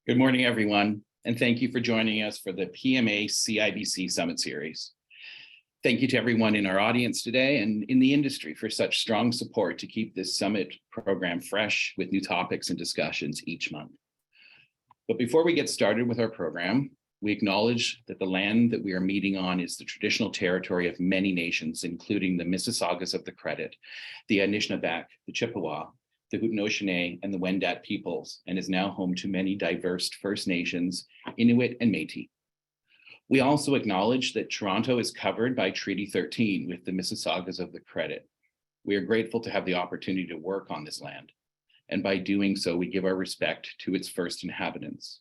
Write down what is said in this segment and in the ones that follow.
Good morning, everyone, and thank you for joining us for the PMA-CIBC Summit Series. Thank you to everyone in our audience today and in the industry for such strong support to keep this summit program fresh with new topics and discussions each month. But before we get started with our program, we acknowledge that the land that we are meeting on is the traditional territory of many nations, including the Mississaugas of the Credit, the Anishinaabe, the Chippewa, the Haudenosaunee, and the Wendat peoples, and is now home to many diverse First Nations, Inuit, and Métis. We also acknowledge that Toronto is covered by Treaty 13 with the Mississaugas of the Credit. We are grateful to have the opportunity to work on this land, and by doing so, we give our respect to its first inhabitants.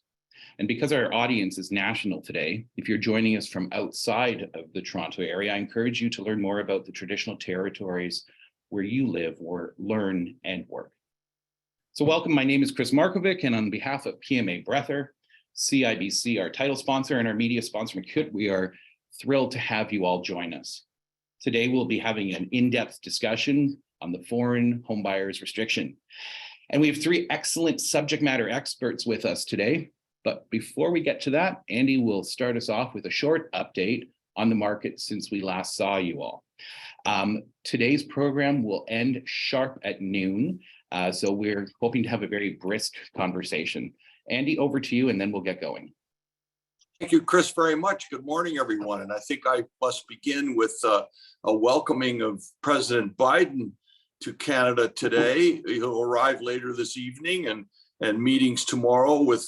And because our audience is national today, if you're joining us from outside of the Toronto area, I encourage you to learn more about the traditional territories where you live, work, learn, and work. So welcome, my name is Chris Markovic, and on behalf of PMA Brethour, CIBC, our title sponsor, and our media sponsor, McCute, we are thrilled to have you all join us. Today, we'll be having an in-depth discussion on the foreign homebuyers restriction. And we have three excellent subject matter experts with us today. But before we get to that, Andy will start us off with a short update on the market since we last saw you all. Today's program will end sharp at noon, so we're hoping to have a very brisk conversation. Andy, over to you, and then we'll get going. Thank you, Chris, very much. Good morning, everyone. And I think I must begin with a welcoming of President Biden to Canada today. He'll arrive later this evening, and meetings tomorrow with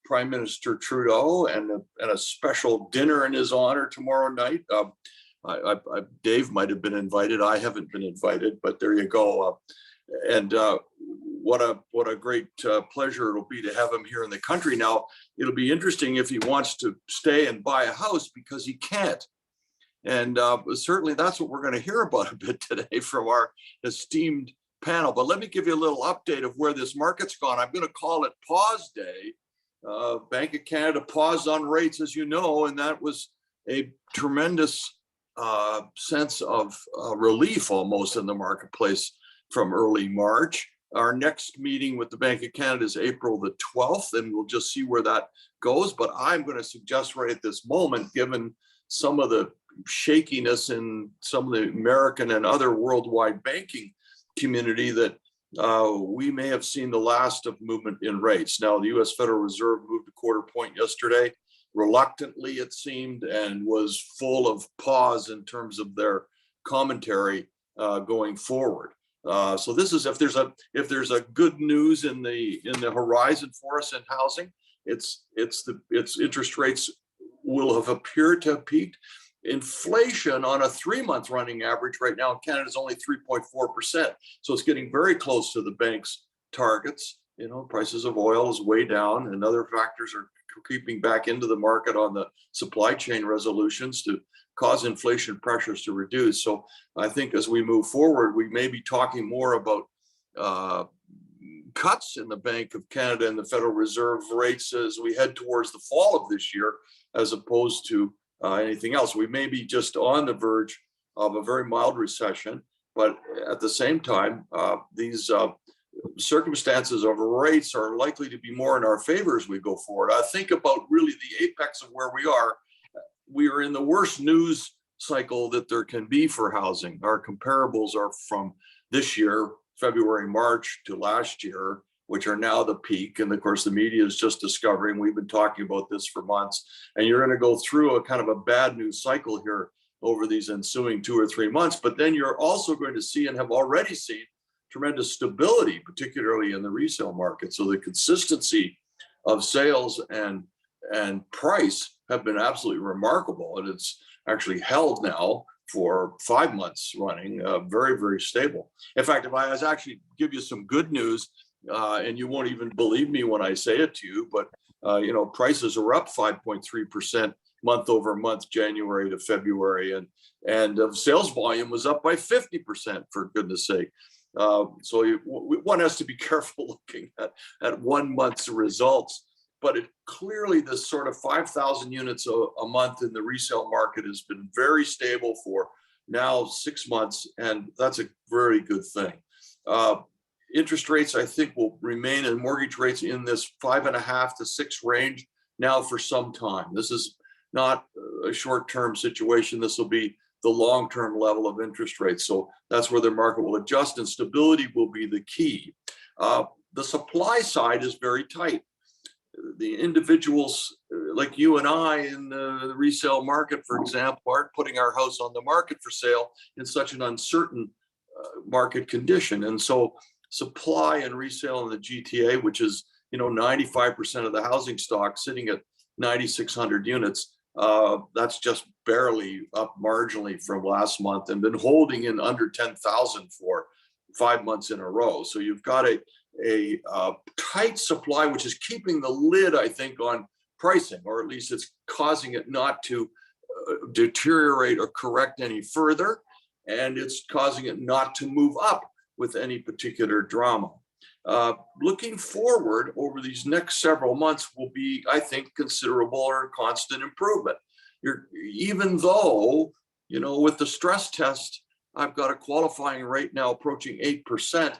Prime Minister Trudeau, and a special dinner in his honor tomorrow night. Dave might have been invited. I haven't been invited, but there you go. What a great pleasure it'll be to have him here in the country. Now, it'll be interesting if he wants to stay and buy a house, because he can't. And certainly that's what we're going to hear about a bit today from our esteemed panel. But let me give you a little update of where this market's gone. I'm going to call it pause day. Bank of Canada paused on rates, as you know, and that was a tremendous sense of relief almost in the marketplace from early March. Our next meeting with the Bank of Canada is April the 12th, and we'll just see where that goes. But I'm going to suggest right at this moment, given some of the shakiness in some of the American and other worldwide banking community, that we may have seen the last of movement in rates. Now, the U.S. Federal Reserve moved a quarter point yesterday, reluctantly it seemed, and was full of pause in terms of their commentary going forward. So this is if there's a good news in the horizon for us in housing, it's interest rates will have appeared to have peaked. Inflation on a 3-month running average right now in Canada is only 3.4%. So it's getting very close to the bank's targets. You know, prices of oil is way down, and other factors are creeping back into the market on the supply chain resolutions to cause inflation pressures to reduce. So I think as we move forward, we may be talking more about cuts in the Bank of Canada and the Federal Reserve rates as we head towards the fall of this year, as opposed to anything else. We may be just on the verge of a very mild recession, but at the same time, these circumstances of rates are likely to be more in our favor as we go forward. I think about really the apex of where we are. We are in the worst news cycle that there can be for housing. Our comparables are from this year, February, March, to last year, which are now the peak. And of course, the media is just discovering. We've been talking about this for months. And you're going to go through a kind of a bad news cycle here over these ensuing 2 or 3 months. But then you're also going to see, and have already seen, tremendous stability, particularly in the resale market. So the consistency of sales and price have been absolutely remarkable. And it's actually held now for 5 months running, very, very stable. In fact, if I was actually give you some good news, and you won't even believe me when I say it to you, but prices are up 5.3% month over month, January to February, and sales volume was up by 50%, for goodness sake. So one has to be careful looking at 1 month's results, but clearly this sort of 5,000 units a month in the resale market has been very stable for now 6 months, and that's a very good thing. interest rates, I think, will remain, and mortgage rates in this 5.5 to 6 range now for some time. This is not a short-term situation. This will be the long-term level of interest rates. So that's where the market will adjust, and stability will be the key. The supply side is very tight. The individuals like you and I in the resale market, for example, aren't putting our house on the market for sale in such an uncertain market condition. And so supply and resale in the GTA, which is 95% of the housing stock, sitting at 9,600 units, that's just barely up marginally from last month, and been holding in under 10,000 for 5 months in a row. So you've got a tight supply, which is keeping the lid, I think, on pricing, or at least it's causing it not to deteriorate or correct any further, and it's causing it not to move up with any particular drama. Looking forward over these next several months will be, I think, considerable or constant improvement. Even though, with the stress test, I've got a qualifying rate now approaching 8%,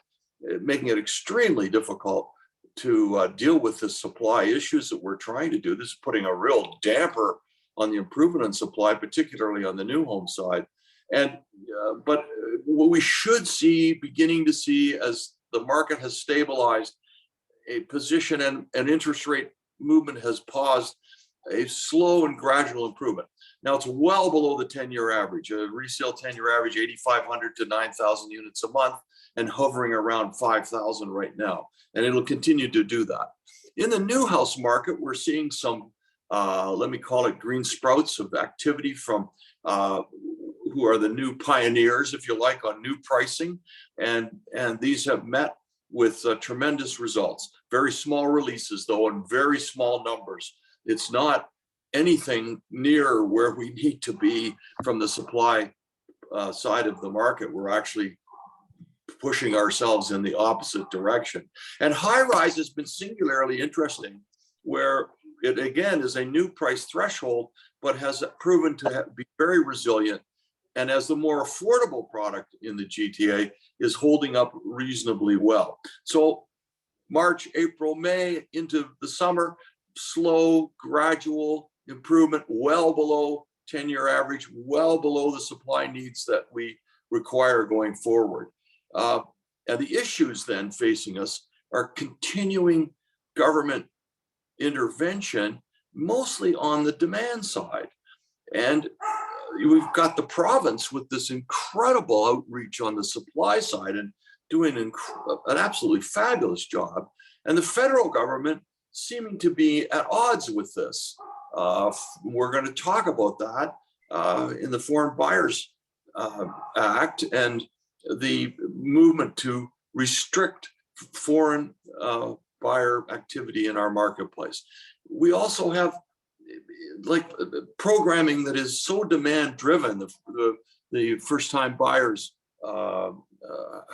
making it extremely difficult to deal with the supply issues that we're trying to do. This is putting a real damper on the improvement in supply, particularly on the new home side. And but what we should see, beginning to see, as the market has stabilized, a position and interest rate movement has paused, a slow and gradual improvement. Now it's well below the 10-year average, a resale 10-year average, 8,500 to 9,000 units a month, and hovering around 5,000 right now. And it'll continue to do that. In the new house market, we're seeing some, let me call it, green sprouts of activity from who are the new pioneers, if you like, on new pricing. And these have met with tremendous results. Very small releases, though, and very small numbers. It's not anything near where we need to be from the supply side of the market. We're actually pushing ourselves in the opposite direction. And high rise has been singularly interesting, where it again is a new price threshold, but has proven to be very resilient. And as the more affordable product in the GTA is holding up reasonably well. So March, April, May into the summer, slow, gradual improvement, well below 10-year average, well below the supply needs that we require going forward. And the issues then facing us are continuing government intervention, mostly on the demand side. And we've got the province with this incredible outreach on the supply side and doing an absolutely fabulous job. And the federal government seeming to be at odds with this. We're going to talk about that in the Foreign Buyers Act and the movement to restrict foreign buyer activity in our marketplace. We also have programming that is so demand driven, the first time buyers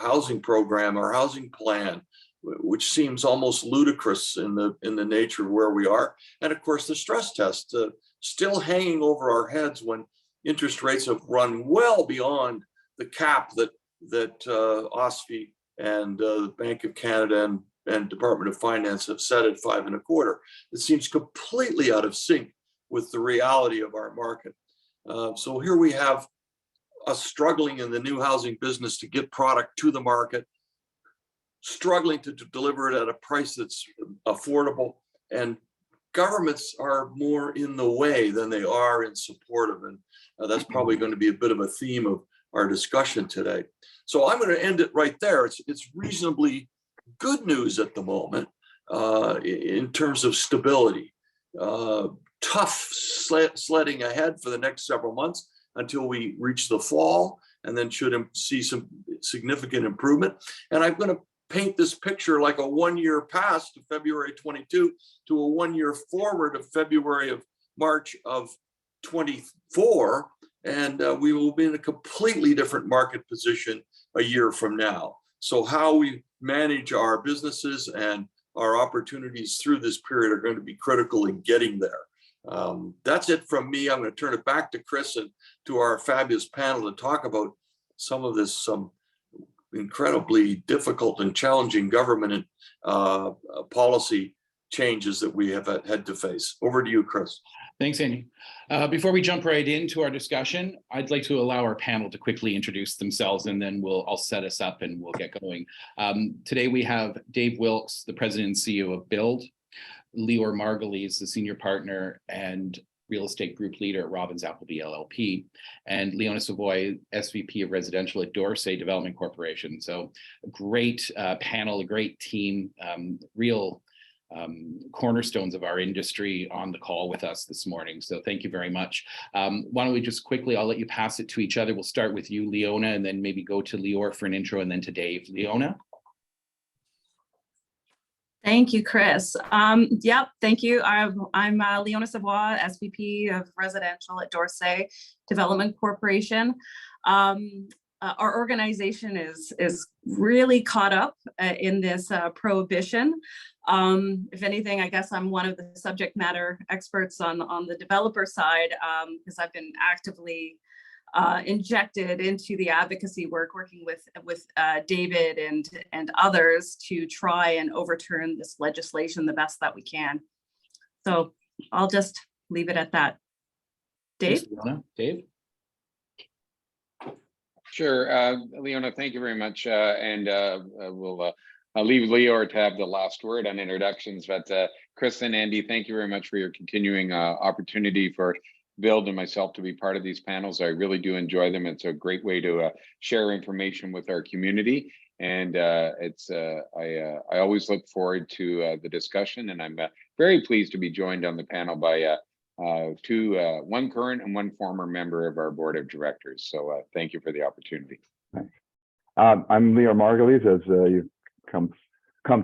housing program or housing plan, which seems almost ludicrous in the nature of where we are. And of course, the stress test still hanging over our heads when interest rates have run well beyond the cap that OSFI and the Bank of Canada and Department of Finance have set at 5.25. It seems completely out of sync with the reality of our market. So here we have us struggling in the new housing business to get product to the market, struggling to deliver it at a price that's affordable, and governments are more in the way than they are in support of, and that's probably going to be a bit of a theme of our discussion today. So I'm going to end it right there. It's reasonably good news at the moment in terms of stability. Tough sledding ahead for the next several months until we reach the fall, and then should see some significant improvement. And I'm going to paint this picture like a 1 year past of February 22 to a 1 year forward of March of 24. And we will be in a completely different market position a year from now. So how we manage our businesses and our opportunities through this period are going to be critical in getting there. That's it from me. I'm going to turn it back to Chris and to our fabulous panel to talk about some of this incredibly difficult and challenging government policy changes that we have had to face. Over to you, Chris. Thanks, Andy. Before we jump right into our discussion, I'd like to allow our panel to quickly introduce themselves, and then I'll set us up and we'll get going. Today we have Dave Wilkes, the president and CEO of BILD, Leor Margulies, the senior partner and real estate group leader at Robbins Appleby LLP, and Leona Savoie, SVP of residential at Dorsay Development Corporation. So a great panel, a great team, real cornerstones of our industry on the call with us this morning. So thank you very much. Why don't we just quickly, I'll let you pass it to each other. We'll start with you, Leona, and then maybe go to Leor for an intro, and then to Dave. Leona? Thank you, Chris. Yep, thank you. I'm Leona Savoie, SVP of Residential at Dorsay Development Corporation. Our organization is really caught up in this prohibition. If anything, I guess I'm one of the subject matter experts on the developer side, because I've been actively injected into the advocacy work, working with David and others to try and overturn this legislation the best that we can. So I'll just leave it at that. Dave? Leona. Dave? Sure, Leona, thank you very much. I'll leave Leor to have the last word on introductions, but Chris and Andy, thank you very much for your continuing opportunity for BILD and myself to be part of these panels. I really do enjoy them. It's a great way to share information with our community. And I always look forward to the discussion, and I'm very pleased to be joined on the panel by one current and one former member of our board of directors. So thank you for the opportunity. Thanks. I'm Leor Margulies, as you've come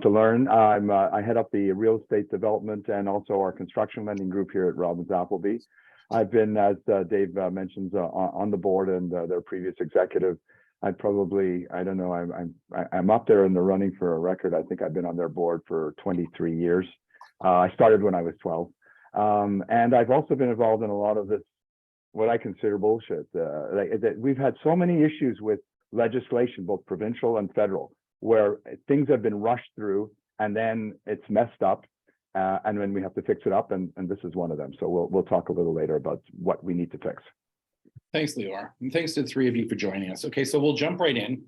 to learn. I head up the real estate development and also our construction lending group here at Robbins Appleby. I've been, as Dave mentions, on the board and their previous executive. I don't know, I'm up there in the running for a record. I think I've been on their board for 23 years. I started when I was 12. And I've also been involved in a lot of this, what I consider bullshit. We've had so many issues with legislation, both provincial and federal, where things have been rushed through and then it's messed up. And then we have to fix it up, and this is one of them. So we'll talk a little later about what we need to fix. Thanks, Leor. And thanks to the three of you for joining us. Okay, so we'll jump right in.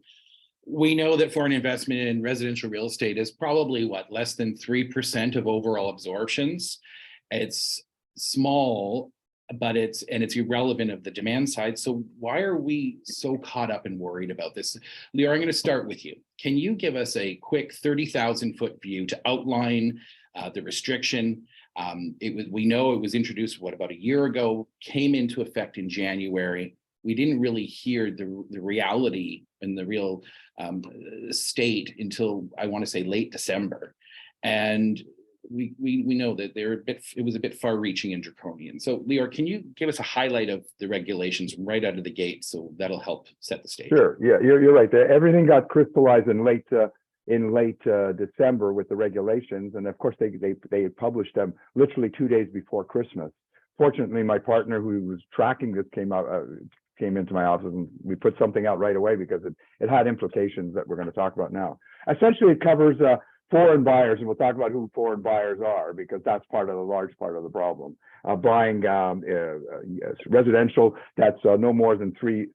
We know that foreign investment in residential real estate is probably less than 3% of overall absorptions. It's small, but it's irrelevant of the demand side. So why are we so caught up and worried about this? Leor, I'm going to start with you. Can you give us a quick 30,000-foot view to outline the restriction? We know it was introduced, about a year ago, came into effect in January. We didn't really hear the reality and the real state until, I want to say, late December. And we know that it was a bit far-reaching and draconian. So Leor, can you give us a highlight of the regulations right out of the gate? So that'll help set the stage. Sure. Yeah, you're right. Everything got crystallized in late December with the regulations, and of course they published them literally 2 days before Christmas. Fortunately, my partner who was tracking this came into my office, and we put something out right away because it had implications that we're going to talk about now. Essentially, it covers foreign buyers, and we'll talk about who foreign buyers are, because that's part of the large part of the problem. Buying residential that's no more than three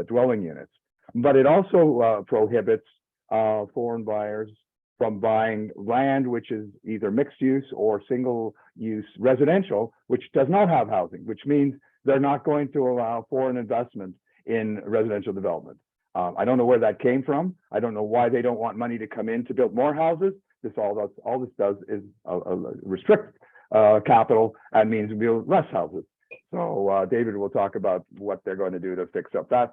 dwelling units. But it also prohibits foreign buyers from buying land which is either mixed use or single use residential, which does not have housing, which means they're not going to allow foreign investment in residential development. I don't know where that came from. I don't know why they don't want money to come in to build more houses. All this does is restrict capital and means build less houses. So David will talk about what they're going to do to fix up that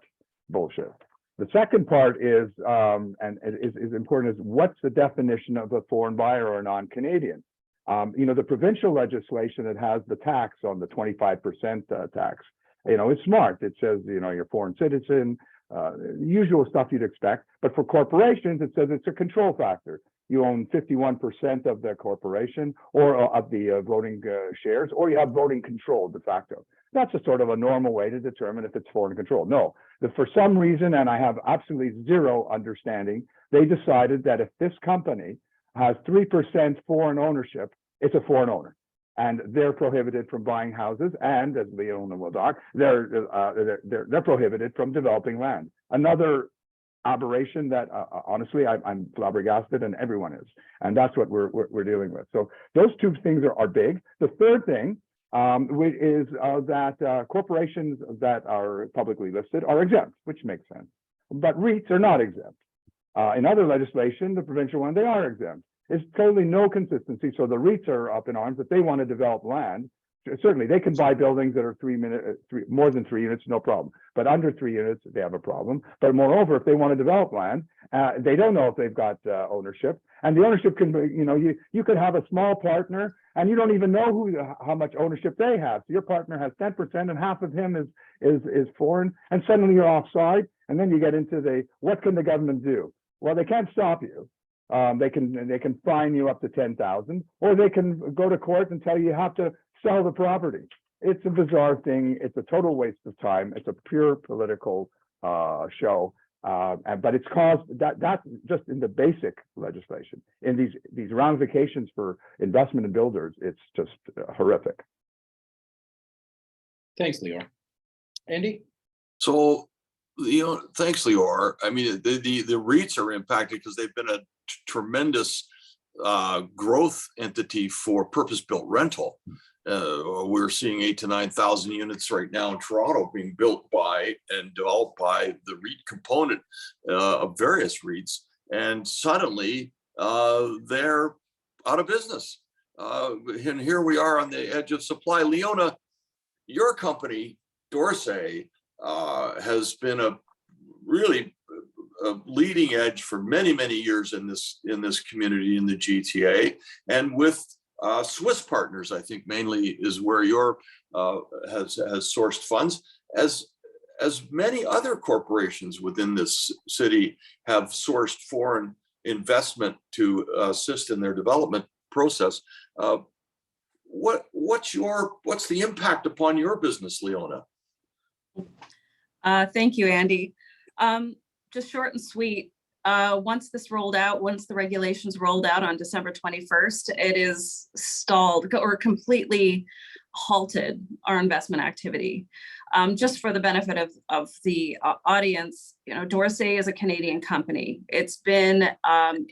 bullshit. The second part is, and is important, is what's the definition of a foreign buyer or a non-Canadian? The provincial legislation that has the tax on the 25% tax, it's smart. It says, you're a foreign citizen, the usual stuff you'd expect. But for corporations, it says it's a control factor. you own 51% of the corporation or of the voting shares, or you have voting control de facto. That's a sort of a normal way to determine if it's foreign control. No, for some reason, and I have absolutely zero understanding, they decided that if this company has 3% foreign ownership, it's a foreign owner. And they're prohibited from buying houses, and as Leona will talk, they're prohibited from developing land. Another aberration that honestly I'm flabbergasted, and everyone is, and that's what we're dealing with. So those two things are big. The third thing is that corporations that are publicly listed are exempt, which makes sense, but REITs are not exempt. In other legislation, the provincial one, they are exempt. There's totally no consistency. So the REITs are up in arms that they want to develop land. Certainly, they can buy buildings that are more than 3 units, no problem. But under 3 units, they have a problem. But moreover, if they want to develop land, they don't know if they've got ownership. And the ownership can be, you could have a small partner, and you don't even know how much ownership they have. So your partner has 10%, and half of him is foreign, and suddenly you're offside. And then you get into what can the government do? Well, they can't stop you. They can fine you up to 10,000, or they can go to court and tell you have to sell the property. It's a bizarre thing. It's a total waste of time. It's a pure political show. But it's caused that's just in the basic legislation. In these ramifications for investment in builders, it's just horrific. Thanks, Leor. Andy? So, thanks, Leor. I mean, the REITs are impacted because they've been a tremendous growth entity for purpose-built rental. We're seeing 8,000 to 9,000 units right now in Toronto being built by and developed by the REIT component of various REITs, and suddenly they're out of business. And here we are on the edge of supply. Leona, your company, Dorsay, has been a leading edge for many, many years in this community in the GTA, and with Swiss partners, I think mainly is where your has sourced funds, as many other corporations within this city have sourced foreign investment to assist in their development process. What's the impact upon your business, Leona? Thank you, Andy. Just short and sweet. Once the regulations rolled out on December 21st, it is stalled or completely halted our investment activity. Just for the benefit of the audience, Dorsay is a Canadian company. It's been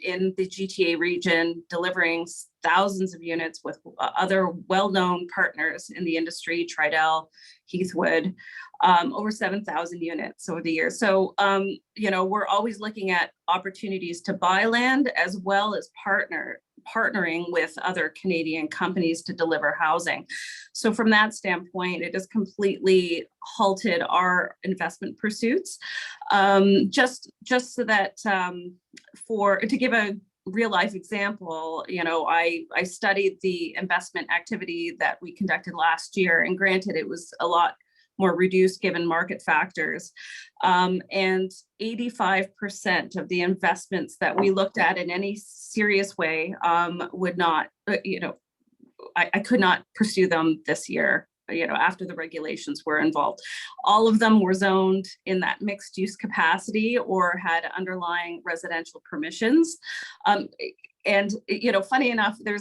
in the GTA region delivering thousands of units with other well-known partners in the industry, Tridel, Heathwood, over 7,000 units over the years. So, we're always looking at opportunities to buy land as well as partnering with other Canadian companies to deliver housing. So from that standpoint, it has completely halted our investment pursuits. Just so that to give a real life example, I studied the investment activity that we conducted last year, and granted, it was a lot more reduced given market factors. And 85% of the investments that we looked at in any serious way would not, I could not pursue them this year, after the regulations were involved. All of them were zoned in that mixed use capacity or had underlying residential permissions. And, funny enough, there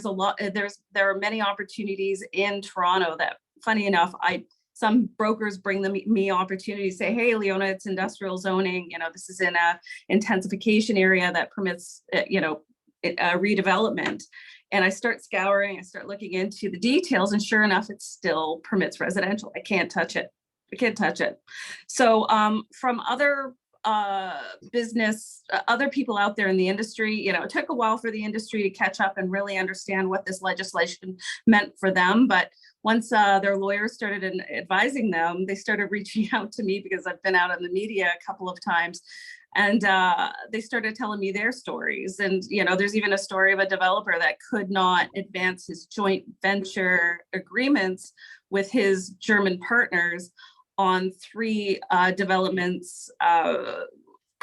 are many opportunities in Toronto that, funny enough, some brokers bring me opportunities, say, hey, Leona, it's industrial zoning. This is in a intensification area that permits, redevelopment. And I start scouring, I start looking into the details, and sure enough, it still permits residential. I can't touch it. So from other other people out there in the industry, it took a while for the industry to catch up and really understand what this legislation meant for them. But once their lawyers started advising them, they started reaching out to me because I've been out in the media a couple of times. And they started telling me their stories. And, there's even a story of a developer that could not advance his joint venture agreements with his German partners on 3 developments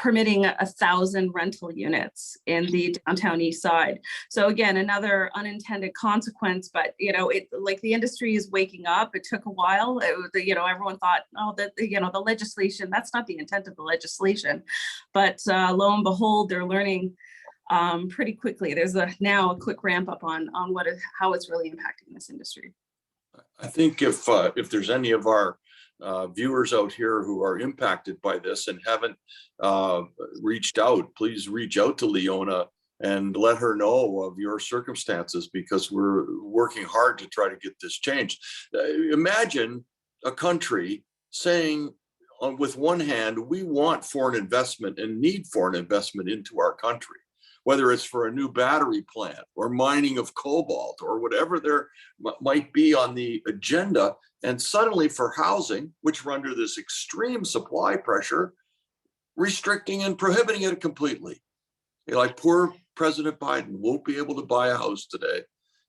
permitting 1,000 rental units in the downtown east side. So again, another unintended consequence, but it, like, the industry is waking up. It took a while. Everyone thought, oh, that the legislation, that's not the intent of the legislation. But lo and behold, they're learning pretty quickly. There's now a quick ramp up on how it's really impacting this industry. I think if there's any of our viewers out here who are impacted by this and haven't reached out, please reach out to Leona and let her know of your circumstances, because we're working hard to try to get this changed. Imagine a country saying, with one hand, we want foreign investment and need foreign investment into our country, whether it's for a new battery plant or mining of cobalt or whatever there might be on the agenda. And suddenly for housing, which we're under this extreme supply pressure, restricting and prohibiting it completely. Like poor President Biden won't be able to buy a house today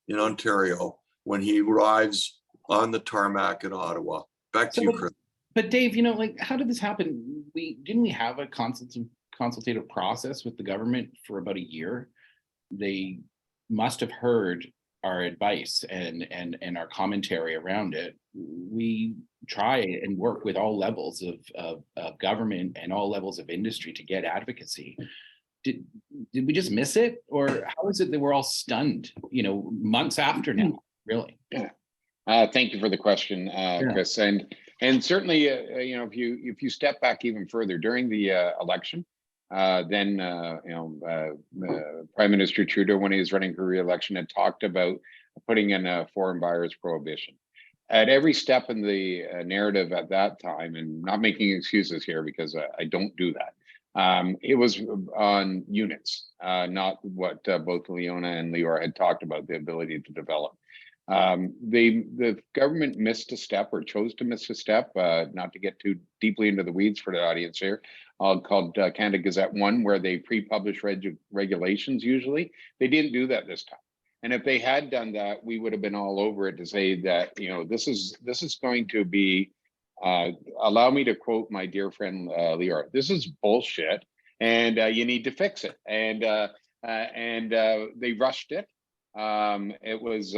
in Ontario when he arrives on the tarmac in Ottawa. Back to you, Chris. But Dave, like, how did this happen? Didn't we have a consultative process with the government for about a year? They must have heard our advice and our commentary around it. We try and work with all levels of government and all levels of industry to get advocacy. Did we just miss it, or how is it that we're all stunned, months after now, really? Yeah. Thank you for the question, Chris. And certainly, if you step back even further during the election, then Prime Minister Trudeau, when he was running for re-election, had talked about putting in a foreign buyers prohibition. At every step in the narrative at that time, and not making excuses here because I don't do that, it was on units, not what both Leona and Leor had talked about, the ability to develop. The government missed a step, or chose to miss a step, not to get too deeply into the weeds for the audience here, called Canada Gazette 1, where they pre-publish regulations usually. They didn't do that this time. And if they had done that, we would have been all over it to say that, this is going to be, allow me to quote my dear friend Leor, this is bullshit, and you need to fix it. And they rushed it. It was,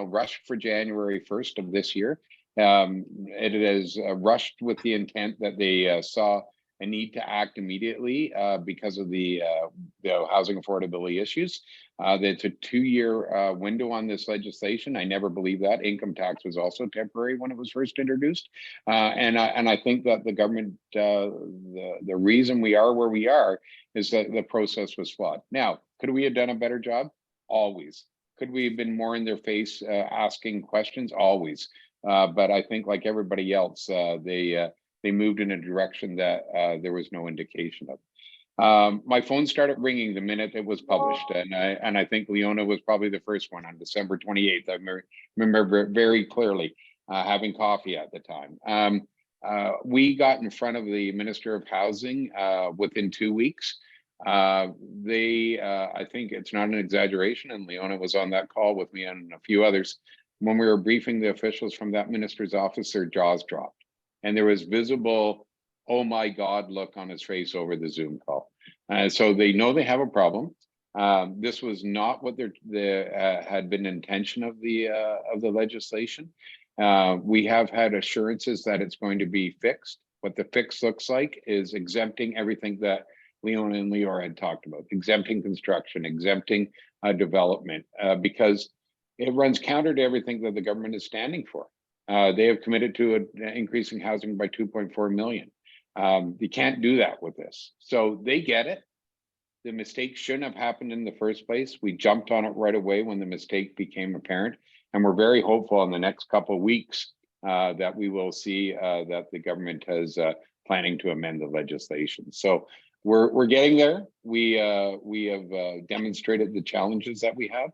rushed for January 1st of this year. It is rushed with the intent that they saw a need to act immediately because of the housing affordability issues. It's a 2-year window on this legislation. I never believed that. Income tax was also temporary when it was first introduced. And I think that the government, the reason we are where we are is that the process was flawed. Now, could we have done a better job? Always. Could we have been more in their face asking questions? Always. But I think, like everybody else, they moved in a direction that there was no indication of. My phone started ringing the minute it was published, and I think Leona was probably the first one on December 28th. I remember very clearly having coffee at the time. We got in front of the Minister of Housing within 2 weeks. I think it's not an exaggeration, and Leona was on that call with me and a few others. When we were briefing the officials from that minister's office, their jaws dropped. And there was visible, oh my God, look on his face over the Zoom call. So they know they have a problem. This was not what had been intention of the legislation. We have had assurances that it's going to be fixed. What the fix looks like is exempting everything that Leona and Leor had talked about, exempting construction, exempting development, because it runs counter to everything that the government is standing for. They have committed to increasing housing by 2.4 million. You can't do that with this. So they get it. The mistake shouldn't have happened in the first place. We jumped on it right away when the mistake became apparent. And we're very hopeful in the next couple of weeks that we will see that the government is planning to amend the legislation. So we're getting there. We have demonstrated the challenges that we have.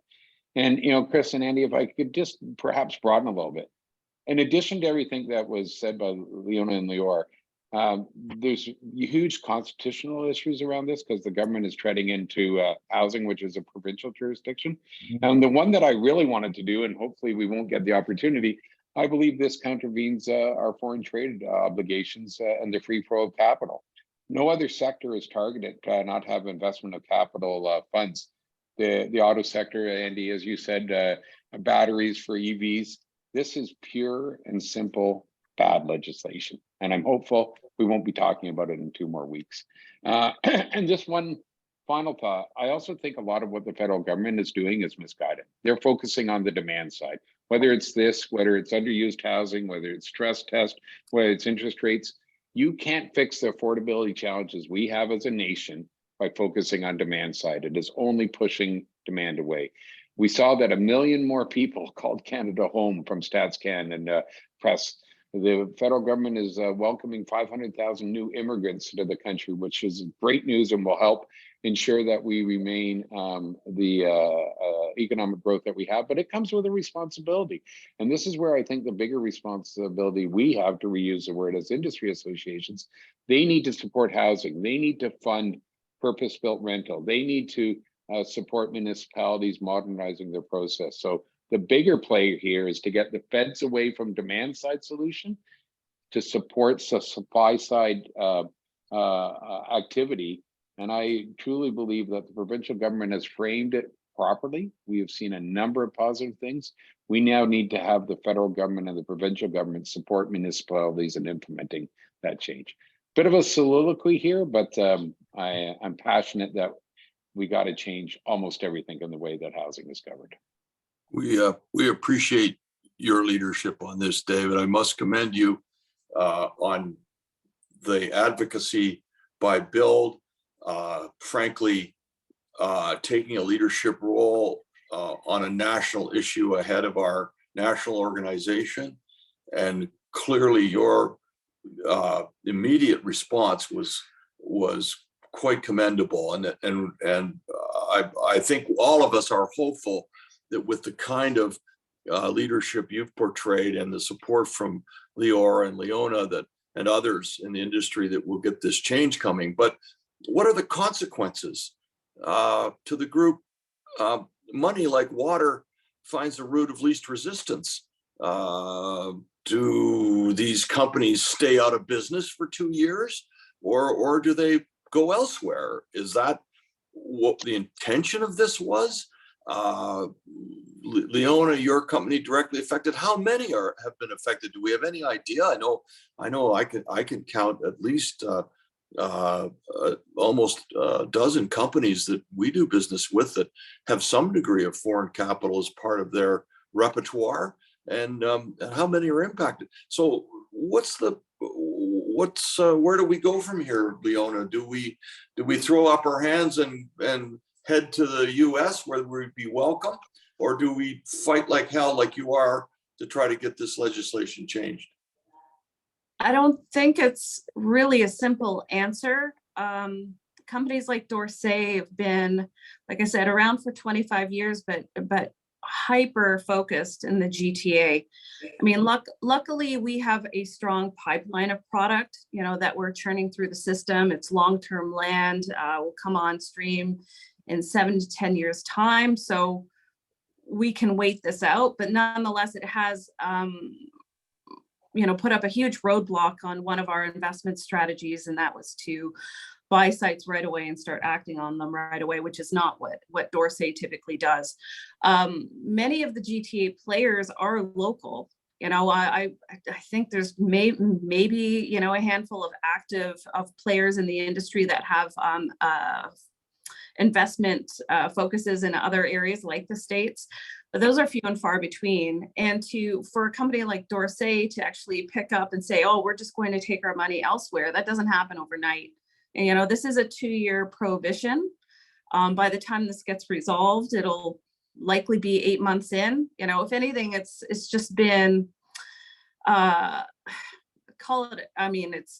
And, Chris and Andy, if I could just perhaps broaden a little bit. In addition to everything that was said by Leona and Leor, there's huge constitutional issues around this because the government is treading into housing, which is a provincial jurisdiction. And the one that I really wanted to do, and hopefully we won't get the opportunity, I believe this contravenes our foreign trade obligations and the free flow of capital. No other sector is targeted to not have investment of capital funds. The auto sector, Andy, as you said, batteries for EVs. This is pure and simple bad legislation, and I'm hopeful we won't be talking about it in 2 more weeks. And just one final thought. I also think a lot of what the federal government is doing is misguided. They're focusing on the demand side, whether it's this, whether it's underused housing, whether it's stress test, whether it's interest rates. You can't fix the affordability challenges we have as a nation by focusing on demand side. It is only pushing demand away. We saw that 1 million more people called Canada home from StatsCan and press. The federal government is welcoming 500,000 new immigrants to the country, which is great news and will help ensure that we remain the economic growth that we have. But it comes with a responsibility. And this is where I think the bigger responsibility we have, to reuse the word, as industry associations. They need to support housing. They need to fund purpose-built rental. They need to support municipalities modernizing their process. So the bigger play here is to get the feds away from demand side solution to support the supply side activity. And I truly believe that the provincial government has framed it properly. We have seen a number of positive things. We now need to have the federal government and the provincial government support municipalities in implementing that change. Bit of a soliloquy here, but I'm passionate that we got to change almost everything in the way that housing is covered. We appreciate your leadership on this, David. I must commend you on the advocacy by BILD, frankly, taking a leadership role on a national issue ahead of our national organization. And clearly your immediate response was quite commendable. And I think all of us are hopeful that with the kind of leadership you've portrayed and the support from Leor and Leona and others in the industry, that we'll get this change coming. But what are the consequences to the group? Money, like water, finds the route of least resistance. Do these companies stay out of business for 2 years, or do they go elsewhere? Is that what the intention of this was? Leona, your company directly affected. How many have been affected? Do we have any idea? I know I can count at least almost a dozen companies that we do business with that have some degree of foreign capital as part of their repertoire, and how many are impacted. So where do we go from here, Leona? Do we throw up our hands and head to the US where we'd be welcome, or do we fight like hell, like you are, to try to get this legislation changed? I don't think it's really a simple answer. Companies like Dorsay have been, like I said, around for 25 years, but hyper focused in the GTA. I mean, luckily we have a strong pipeline of product, that we're churning through the system. It's long-term land, will come on stream in 7 to 10 years time. So we can wait this out, but nonetheless, it has, put up a huge roadblock on one of our investment strategies. And that was to buy sites right away and start acting on them right away, which is not what Dorsay typically does. Many of the GTA players are local. I think there's maybe a handful of active players in the industry that have investment focuses in other areas like the States, but those are few and far between. And for a company like Dorsay to actually pick up and say, oh, we're just going to take our money elsewhere, that doesn't happen overnight. And this is a 2-year prohibition. By the time this gets resolved, it'll likely be 8 months in. If anything, it's just been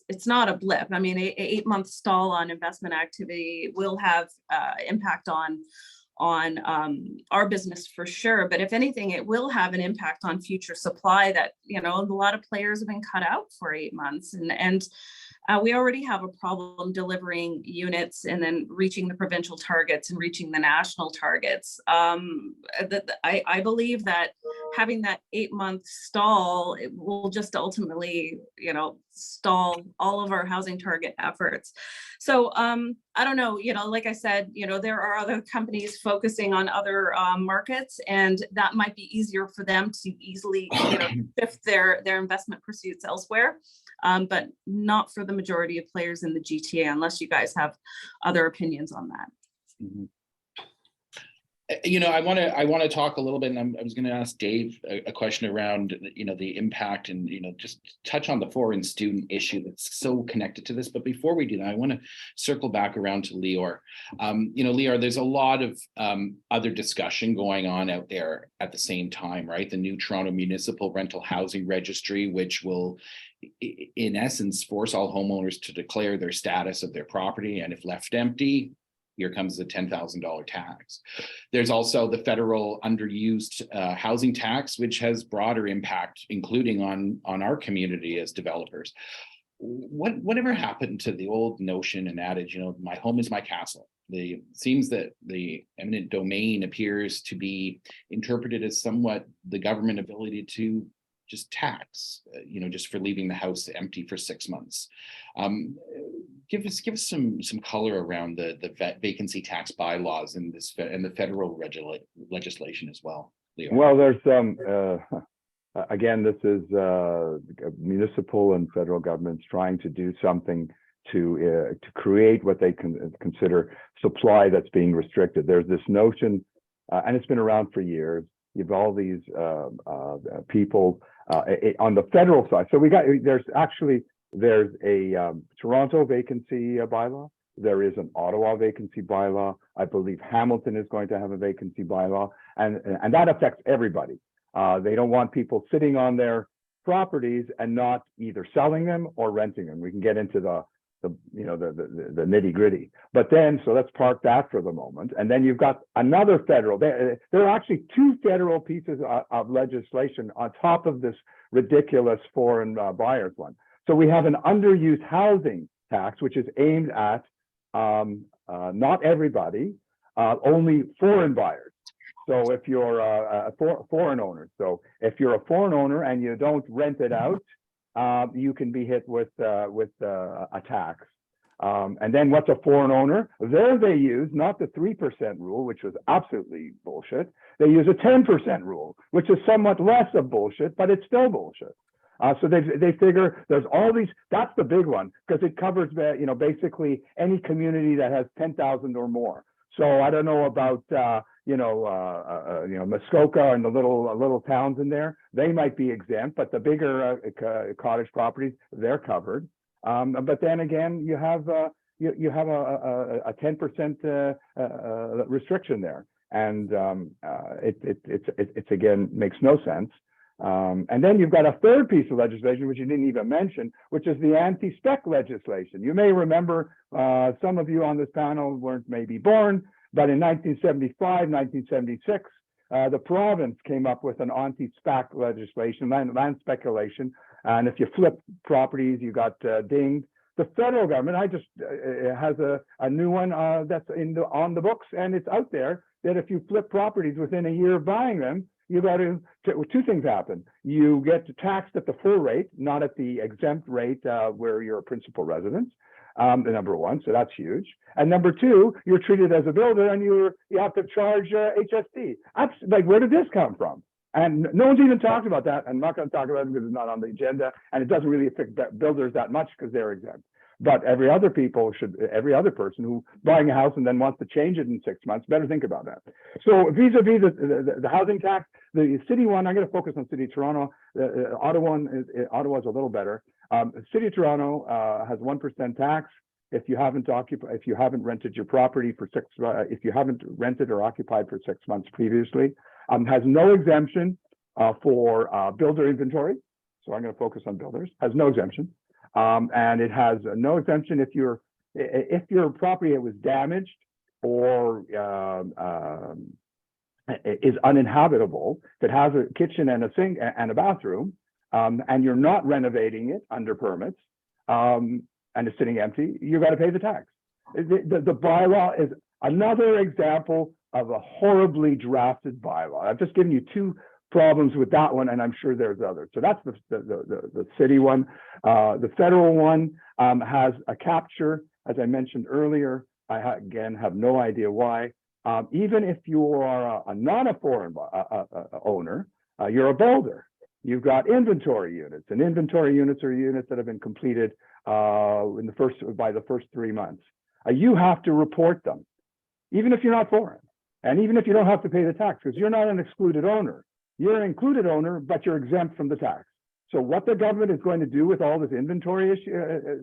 it's not a blip. I mean, a 8-month stall on investment activity will have impact on our business for sure. But if anything, it will have an impact on future supply that, a lot of players have been cut out for 8 months. And we already have a problem delivering units and then reaching the provincial targets and reaching the national targets. I believe that having that 8-month stall, it will just ultimately, stall all of our housing target efforts. So I don't know, like I said, there are other companies focusing on other markets, and that might be easier for them to easily, shift their investment pursuits elsewhere, but not for the majority of players in the GTA, unless you guys have other opinions on that. Mm-hmm. I want to talk a little bit, and I was going to ask Dave a question around, the impact and, just touch on the foreign student issue that's so connected to this. But before we do that, I want to circle back around to Leor. Leor, there's a lot of other discussion going on out there at the same time, right? The new Toronto Municipal Rental Housing Registry, which will, in essence, force all homeowners to declare their status of their property, and if left empty, here comes the $10,000 tax. There's also the federal underused housing tax, which has broader impact, including on our community as developers. Whatever happened to the old notion and adage, my home is my castle? It seems that the eminent domain appears to be interpreted as somewhat the government ability to just tax, just for leaving the house empty for 6 months. Give us some color around the vacancy tax bylaws and the federal legislation as well, Leo. Well, there's again, this is municipal and federal governments trying to do something to create what they consider supply that's being restricted. There's this notion, and it's been around for years. You've all these people on the federal side. So there's a Toronto vacancy bylaw. There is an Ottawa vacancy bylaw. I believe Hamilton is going to have a vacancy bylaw, and that affects everybody. They don't want people sitting on their properties and not either selling them or renting them. We can get into the nitty gritty, but then, so let's park that for the moment. And then you've got another federal, there are actually two federal pieces of legislation on top of this ridiculous foreign buyers one. So we have an underused housing tax, which is aimed at not everybody, only foreign buyers. So if you're a foreign owner, so if you're a foreign owner and you don't rent it out, you can be hit with a tax. And then what's a foreign owner? There they use not the 3% rule, which was absolutely bullshit. They use a 10% rule, which is somewhat less of bullshit, but it's still bullshit. So they figure there's all these, that's the big one, because it covers, basically any community that has 10,000 or more. So I don't know about, Muskoka and the little towns in there, they might be exempt, but the bigger cottage properties, they're covered. But then again, you have a 10% restriction there, and it's again makes no sense. And then you've got a third piece of legislation, which you didn't even mention, which is the anti-spec legislation. You may remember, some of you on this panel weren't maybe born, but in 1975, 1976, the province came up with an anti-spec legislation, land speculation. And if you flip properties, you got dinged. The federal government, has a new one that's on the books, and it's out there, that if you flip properties within a year of buying them, you got to, two things happen. You get taxed at the full rate, not at the exempt rate where you're a principal residence. Number one, so that's huge. And number two, you're treated as a builder, and you have to charge HST. Like, where did this come from? And no one's even talked about that. I'm not going to talk about it because it's not on the agenda, and it doesn't really affect builders that much because they're exempt. But every other person who buying a house and then wants to change it in 6 months better think about that. So vis-a-vis the housing tax, the city one, I'm going to focus on City of Toronto. Ottawa's a little better. City of Toronto has 1% tax if you haven't rented your property for if you haven't rented or occupied for 6 months previously. Has no exemption for builder inventory. So I'm going to focus on builders. Has no exemption. And it has no exemption if your property was damaged or is uninhabitable, that has a kitchen and a sink and a bathroom, and you're not renovating it under permits, and it's sitting empty, you got to pay the tax. The bylaw is another example of a horribly drafted bylaw. I've just given you two problems with that one, and I'm sure there's others. So that's the city one. The federal one has a capture, as I mentioned earlier. Again have no idea why. Even if you are not a foreign owner, you're a builder. You've got inventory units, and inventory units are units that have been completed by the first 3 months. You have to report them, even if you're not foreign, and even if you don't have to pay the tax, because you're not an excluded owner. You're an included owner, but you're exempt from the tax. So what the government is going to do with all this inventory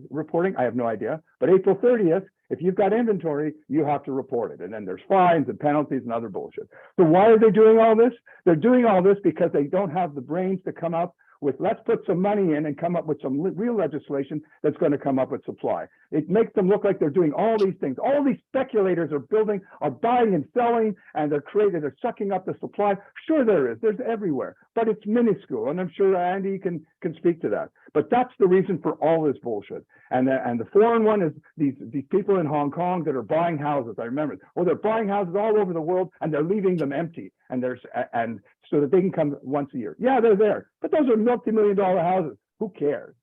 reporting, I have no idea. But April 30th, if you've got inventory, you have to report it. And then there's fines and penalties and other bullshit. So why are they doing all this? They're doing all this because they don't have the brains to come up with, let's put some money in and come up with some real legislation that's going to come up with supply. It makes them look like they're doing all these things. All these speculators are buying and selling, and they're sucking up the supply. Sure there is, there's everywhere, but it's minuscule. And I'm sure Andy can speak to that. But that's the reason for all this bullshit. And the foreign one is these people in Hong Kong that are buying houses. I remember, they're buying houses all over the world and they're leaving them empty. And so that they can come once a year. Yeah, they're there, but those are multi-million-dollar houses. Who cares?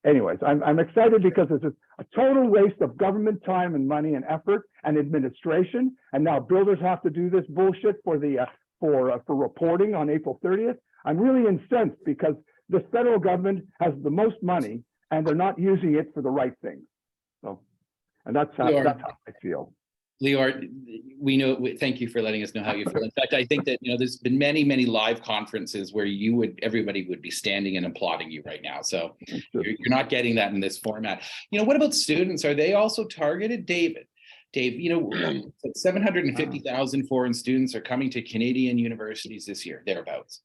Anyways, I'm excited because it's a total waste of government time and money and effort and administration. And now builders have to do this bullshit for reporting on April 30th. I'm really incensed because the federal government has the most money and they're not using it for the right things. So, and that's how I feel. Leor, we know. Thank you for letting us know how you feel. In fact, I think that there's been many live conferences where everybody would be standing and applauding you right now. So you're not getting that in this format. What about students? Are they also targeted, Dave? 750,000 foreign students are coming to Canadian universities this year, thereabouts.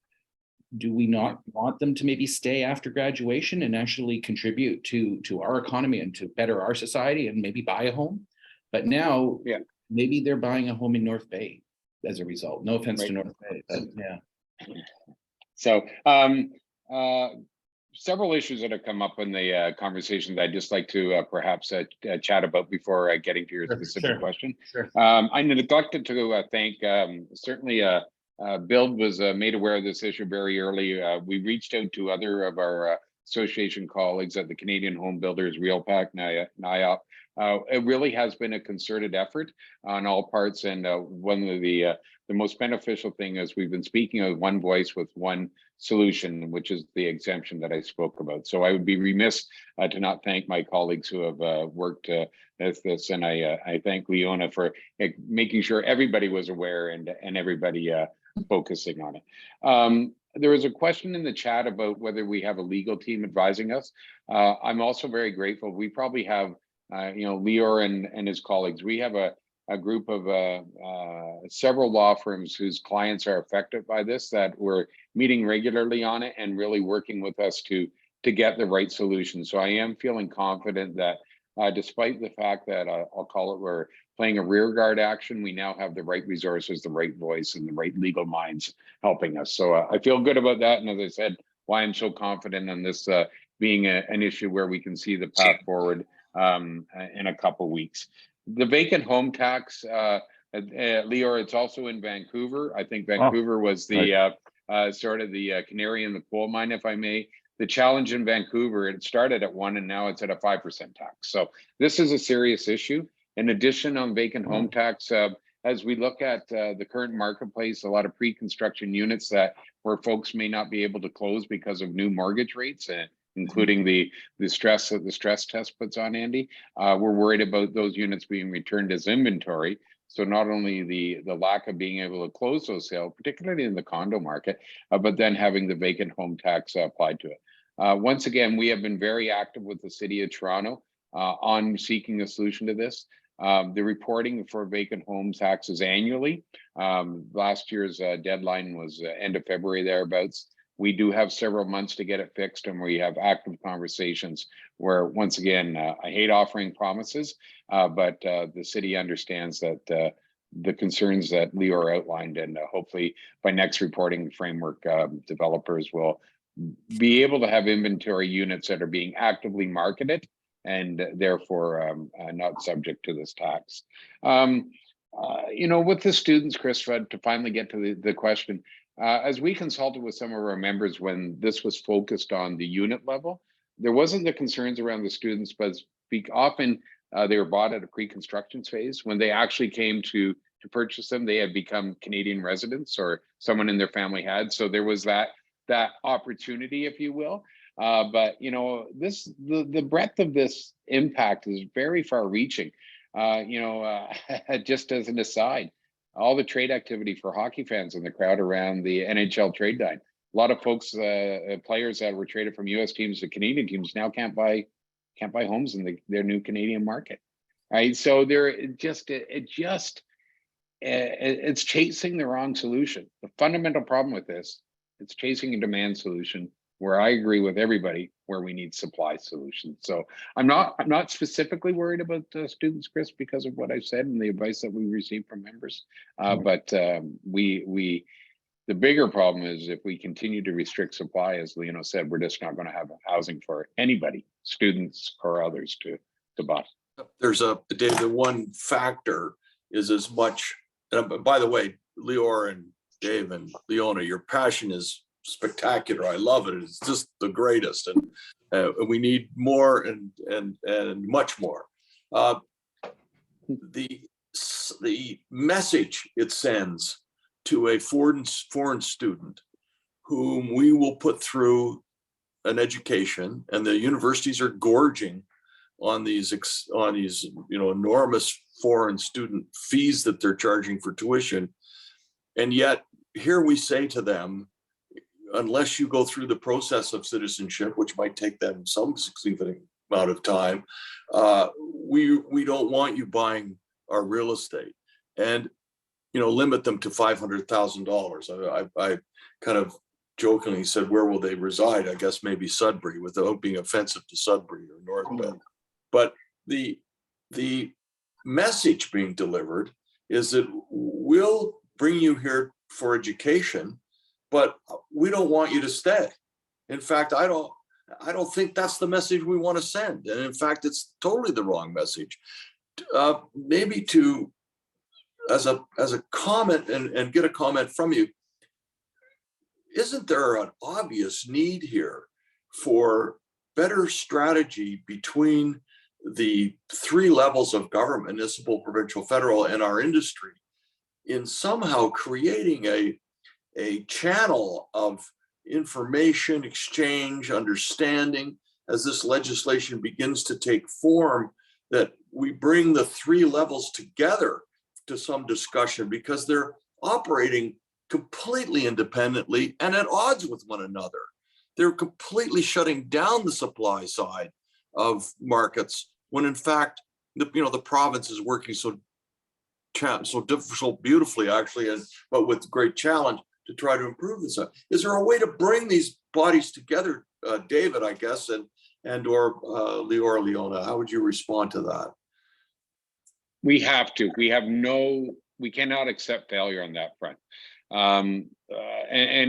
Do we not want them to maybe stay after graduation and actually contribute to our economy and to better our society and maybe buy a home? But now, maybe they're buying a home in North Bay as a result. No offense to North Bay, but yeah. So several issues that have come up in the conversation that I'd just like to perhaps chat about before getting to your specific question. Sure. I neglected to thank, certainly BILD was made aware of this issue very early. We reached out to other of our association colleagues at the Canadian Home Builders, RealPAC, NIOP. It really has been a concerted effort on all parts, and one of the most beneficial thing is we've been speaking of one voice with one solution, which is the exemption that I spoke about. So I would be remiss to not thank my colleagues who have worked with this, and I thank Leona for making sure everybody was aware and everybody focusing on it. There was a question in the chat about whether we have a legal team advising us. I'm also very grateful. We probably have Leor and his colleagues. We have a group of several law firms whose clients are affected by this, that we're meeting regularly on it and really working with us to get the right solution. So I am feeling confident that despite the fact that I'll call it, we're playing a rearguard action, we now have the right resources, the right voice, and the right legal minds helping us. So I feel good about that. And as I said, why I'm so confident in this being an issue where we can see the path forward in a couple weeks. The vacant home tax, Leor, it's also in Vancouver. I think Vancouver was the sort of the canary in the coal mine, if I may. The challenge in Vancouver, it started at 1% and now it's at a 5% tax. So this is a serious issue. In addition, on vacant home tax, as we look at the current marketplace, a lot of pre-construction units where folks may not be able to close because of new mortgage rates, including the stress that the stress test puts on, Andy. We're worried about those units being returned as inventory. So not only the lack of being able to close those sales, particularly in the condo market, but then having the vacant home tax applied to it. Once again, we have been very active with the City of Toronto on seeking a solution to this. The reporting for vacant home taxes annually. Last year's deadline was end of February thereabouts. We do have several months to get it fixed, and we have active conversations where, once again, I hate offering promises, but the city understands that the concerns that Leor outlined, and hopefully by next reporting framework, developers will be able to have inventory units that are being actively marketed and therefore not subject to this tax. With the students, Chris, to finally get to the question, As we consulted with some of our members when this was focused on the unit level, there wasn't the concerns around the students, but often they were bought at a pre-construction phase. When they actually came to purchase them, they had become Canadian residents or someone in their family had. So there was that opportunity, if you will. But you know, the breadth of this impact is very far-reaching. Just as an aside, all the trade activity for hockey fans in the crowd around the NHL trade deadline. A lot of folks, players that were traded from U.S. teams to Canadian teams now can't buy homes in their new Canadian market, right? So it's chasing the wrong solution. The fundamental problem with this, it's chasing a demand solution where I agree with everybody where we need supply solutions. So I'm not specifically worried about students, Chris, because of what I said and the advice that we received from members. But the bigger problem is if we continue to restrict supply, as Leona said, we're just not going to have housing for anybody, students or others, to buy. There's Dave, the one factor is as much, and by the way, Leor and Dave and Leona, your passion is spectacular. I love it. It's just the greatest, and we need more and much more. The message it sends to a foreign student whom we will put through an education, and the universities are gorging on these enormous foreign student fees that they're charging for tuition, and yet here we say to them, unless you go through the process of citizenship, which might take them some significant amount of time, we don't want you buying our real estate, and limit them to $500,000. I kind of jokingly said, where will they reside? I guess maybe Sudbury, without being offensive to Sudbury or North Bend. But the message being delivered is that we'll bring you here for education, but we don't want you to stay. In fact, I don't think that's the message we want to send. And in fact, it's totally the wrong message. Maybe as a comment and get a comment from you, isn't there an obvious need here for better strategy between the three levels of government, municipal, provincial, federal, and our industry, in somehow creating a channel of information exchange, understanding, as this legislation begins to take form, that we bring the three levels together to some discussion, because they're operating completely independently and at odds with one another. They're completely shutting down the supply side of markets, when in fact, the province is working so beautifully, actually, but with great challenge to try to improve this. Is there a way to bring these bodies together, David, I guess, and or Leor, Leona? How would you respond to that? We have to. We cannot accept failure on that front. And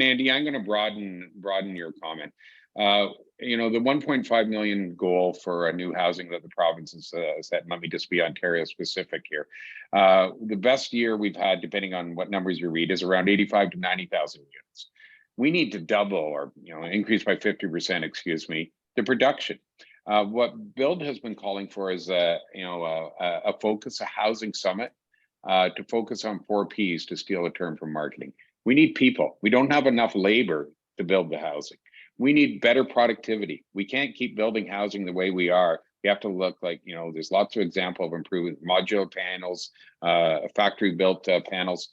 Andy, I'm going to broaden your comment. The 1.5 million goal for a new housing that the province has set, let me just be Ontario specific here. The best year we've had, depending on what numbers you read, is around 85 to 90,000 units. We need to double or increase by 50%, the production. What BILD has been calling for is a focus, a housing summit, to focus on 4 Ps, to steal a term from marketing. We need people. We don't have enough labor to build the housing. We need better productivity. We can't keep building housing the way we are. We have to look like, there's lots of examples of improving modular panels, factory built panels,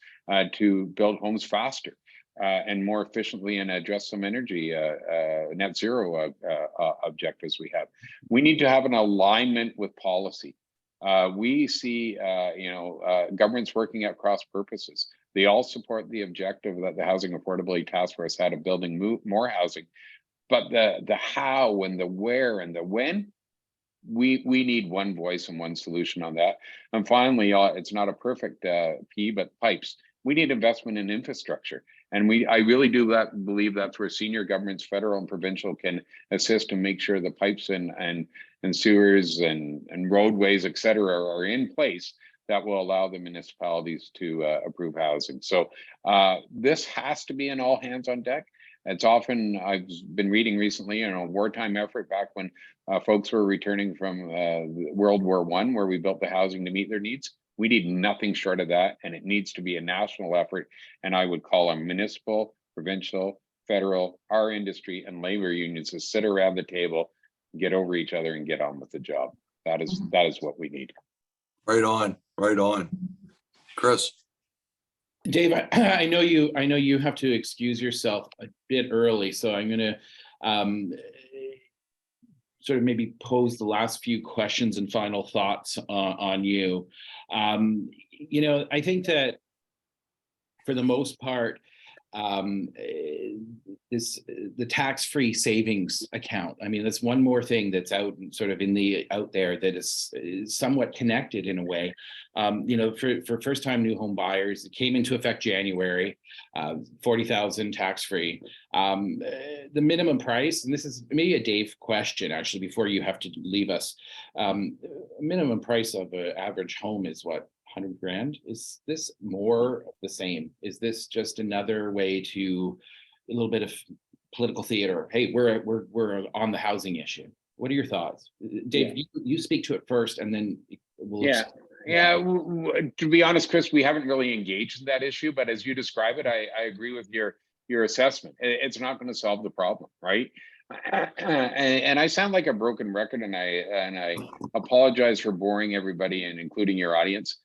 to build homes faster and more efficiently, and address some energy net zero objectives we have. We need to have an alignment with policy. We see, governments working at cross purposes. They all support the objective that the Housing Affordability Task Force had of building more housing, but the how and the where and the when, we need one voice and one solution on that. And finally, it's not a perfect P, but pipes. We need investment in infrastructure. And I really do believe that's where senior governments, federal and provincial, can assist and make sure the pipes and sewers and roadways, et cetera, are in place that will allow the municipalities to approve housing. So this has to be an all hands on deck. It's often, I've been reading recently, wartime effort back when folks were returning from World War I, where we built the housing to meet their needs. We need nothing short of that, and it needs to be a national effort. And I would call on municipal, provincial, federal, our industry, and labor unions to sit around the table, get over each other, and get on with the job. That is what we need. Right on, right on. Chris. Dave, I know you have to excuse yourself a bit early, so I'm going to sort of maybe pose the last few questions and final thoughts on you. I think that for the most part, the tax-free savings account, I mean, that's one more thing that's out there that is somewhat connected in a way. For first-time new home buyers, it came into effect January, 40,000 tax-free. The minimum price, and this is maybe a Dave question actually before you have to leave us, minimum price of an average home is what, 100 grand? Is this more of the same? Is this just another way to a little bit of political theater? Hey, we're on the housing issue. What are your thoughts, Dave? You speak to it first, and then we'll. To be honest, Chris, we haven't really engaged in that issue, but as you describe it, I agree with your assessment. It's not going to solve the problem, right? And I sound like a broken record, and I apologize for boring everybody and including your audience.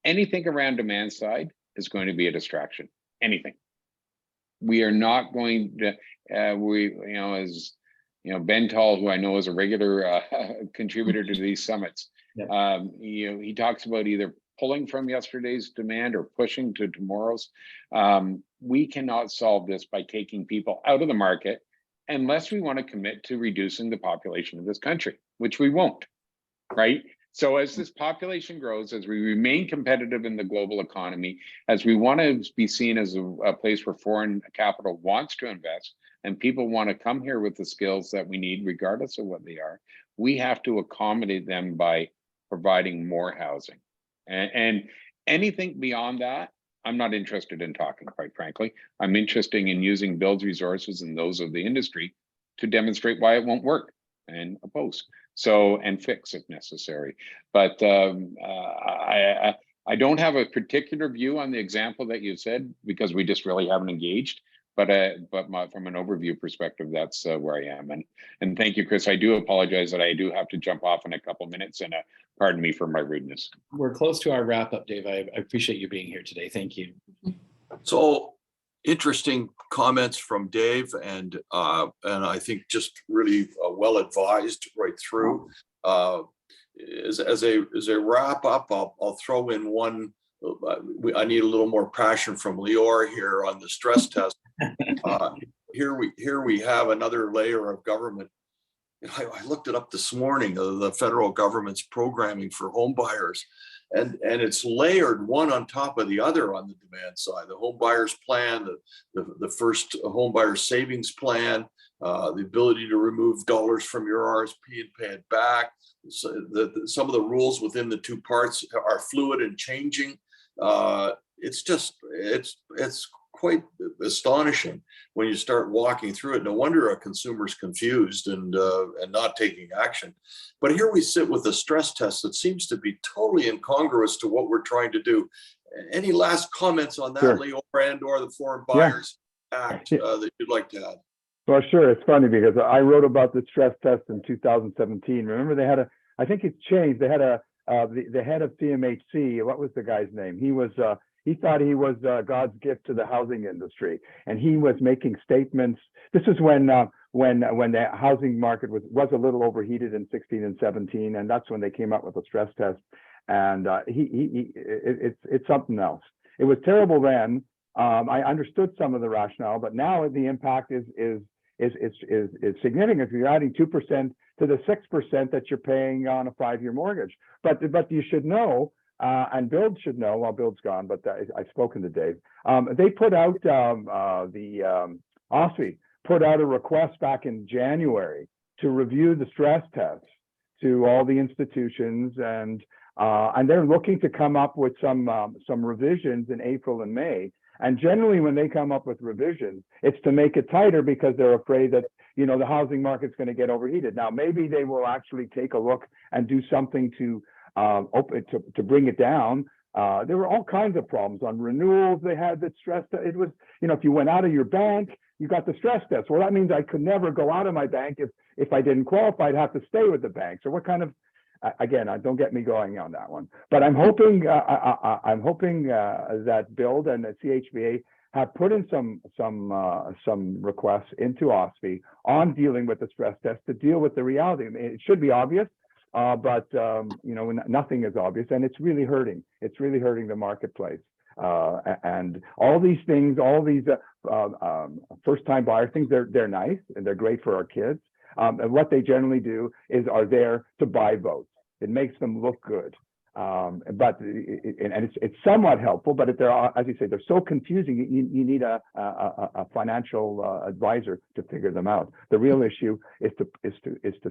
Anything around demand side is going to be a distraction. Anything. We are not going to, as Ben Tall, who I know is a regular contributor to these summits, he talks about either pulling from yesterday's demand or pushing to tomorrow's. We cannot solve this by taking people out of the market unless we want to commit to reducing the population of this country, which we won't, right? So as this population grows, as we remain competitive in the global economy, as we want to be seen as a place where foreign capital wants to invest, and people want to come here with the skills that we need, regardless of what they are, we have to accommodate them by providing more housing. And anything beyond that, I'm not interested in talking, quite frankly. I'm interested in using BILD's resources and those of the industry to demonstrate why it won't work and oppose. And fix if necessary. But I don't have a particular view on the example that you said, because we just really haven't engaged. But from an overview perspective, that's where I am. And thank you, Chris. I do apologize that I do have to jump off in a couple of minutes, and pardon me for my rudeness. We're close to our wrap up, Dave. I appreciate you being here today. Thank you. So interesting comments from Dave, and I think just really well advised right through. As a wrap up, I'll throw in one. I need a little more passion from Leor here on the stress test. Here we have another layer of government. I looked it up this morning. The federal government's programming for home buyers. And it's layered one on top of the other on the demand side. The home buyers plan, the first home buyer savings plan, the ability to remove dollars from your RSP and pay it back. So some of the rules within the two parts are fluid and changing. It's quite astonishing when you start walking through it. No wonder a consumer's confused and not taking action. But here we sit with a stress test that seems to be totally incongruous to what we're trying to do. Any last comments on that, Leor, and/or the Foreign Buyers Act that you'd like to add? Well, sure. It's funny because I wrote about the stress test in 2017. Remember, they had I think it's changed. They had the head of PMA-CIBC. What was the guy's name? He thought he was God's gift to the housing industry, and he was making statements. This is when the housing market was a little overheated in 16 and 17, and that's when they came up with a stress test. And it's something else. It was terrible then. I understood some of the rationale, but now the impact is significant. You're adding 2% to the 6% that you're paying on a 5-year mortgage. But you should know. And BILD should know, well, BILD's gone, but I've spoken to Dave. They put out, OSFI put out a request back in January to review the stress tests to all the institutions. And And they're looking to come up with some revisions in April and May. And generally, when they come up with revisions, it's to make it tighter because they're afraid that, you know, the housing market's going to get overheated. Now, maybe they will actually take a look and do something to bring it down. There were all kinds of problems on renewals. They had that stress. It was, you know, if you went out of your bank, you got the stress test. Well, that means I could never go out of my bank if I didn't qualify. I'd have to stay with the bank. So what kind of, again, don't get me going on that one. But I'm hoping that BILD and the CHBA have put in some requests into OSFI on dealing with the stress test to deal with the reality. I mean, it should be obvious. But you know, nothing is obvious, and it's really hurting. It's really hurting the marketplace. And all these things, all these first-time buyer things, they're nice and they're great for our kids. And what they generally do are there to buy votes. It makes them look good. But it's somewhat helpful, but they're, as you say, they're so confusing. You need a financial advisor to figure them out. The real issue is to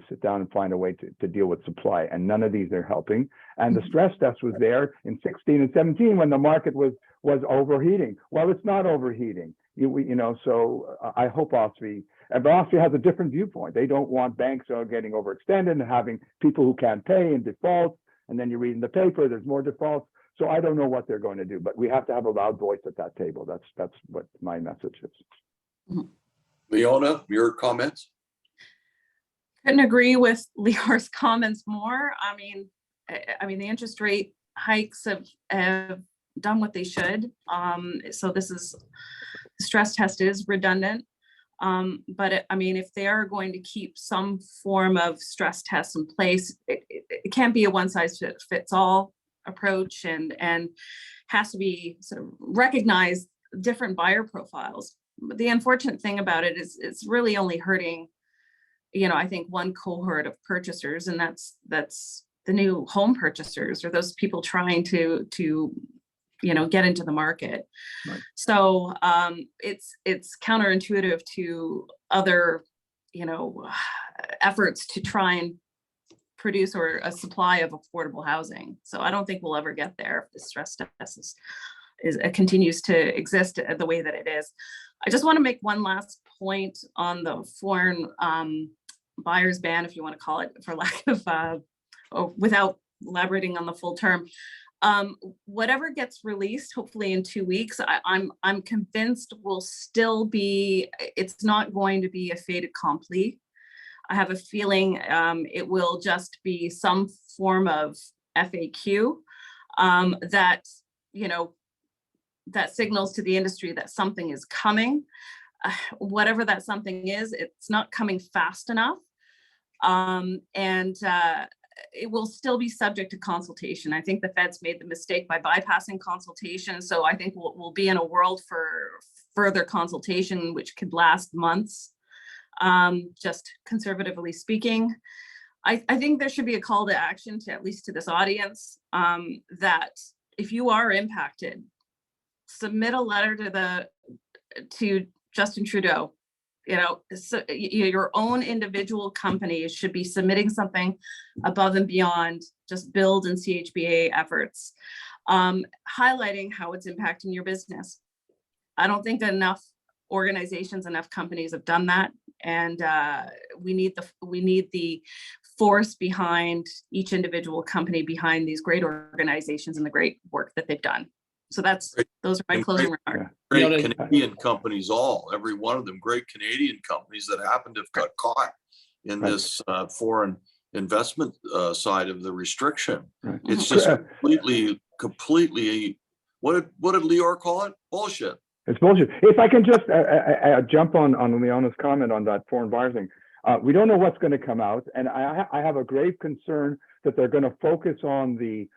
sit down and find a way to deal with supply, and none of these are helping. And the stress test was there in 16 and 17 when the market was overheating. Well, it's not overheating. You know, so I hope OSFI. But OSFI has a different viewpoint. They don't want banks getting overextended and having people who can't pay in default. And then you read in the paper, there's more defaults. So I don't know what they're going to do, but we have to have a loud voice at that table. That's what my message is. Leona, your comments? Couldn't agree with Leor's comments more. I mean, the interest rate hikes have done what they should. So the stress test is redundant. But if they are going to keep some form of stress test in place, it can't be a one size fits all approach, and has to be sort of recognize different buyer profiles. But the unfortunate thing about it is it's really only hurting, you know, I think one cohort of purchasers, and that's the new home purchasers, or those people trying to you know, get into the market. Right. So it's counterintuitive to other, you know, efforts to try and produce a supply of affordable housing. So I don't think we'll ever get there if the stress test continues to exist the way that it is. I just want to make one last point on the foreign buyers ban, if you want to call it, for lack of or without elaborating on the full term. Whatever gets released, hopefully in 2 weeks, I'm convinced will still be, it's not going to be a fait accompli. I have a feeling it will just be some form of FAQ that, you know, that signals to the industry that something is coming. Whatever that something is, it's not coming fast enough. It will still be subject to consultation. I think the Fed's made the mistake by bypassing consultation. So I think we'll be in a world for further consultation, which could last months, just conservatively speaking. I think there should be a call to action to, at least to this audience, that if you are impacted, submit a letter to Justin Trudeau. You know, so your own individual company should be submitting something above and beyond just BILD and CHBA efforts, highlighting how it's impacting your business. I don't think that enough organizations, enough companies have done that, and we need the force behind each individual company, behind these great organizations and the great work that they've done. So those are my closing remarks. Great Canadian companies, every one of them, great Canadian companies that happen to have got caught in this foreign investment side of the restriction. Right. It's just completely, what did Leor call it? Bullshit. It's bullshit. If I can just jump on Leona's comment on that foreign buyer thing. We don't know what's going to come out, and I have a grave concern that they're going to focus on the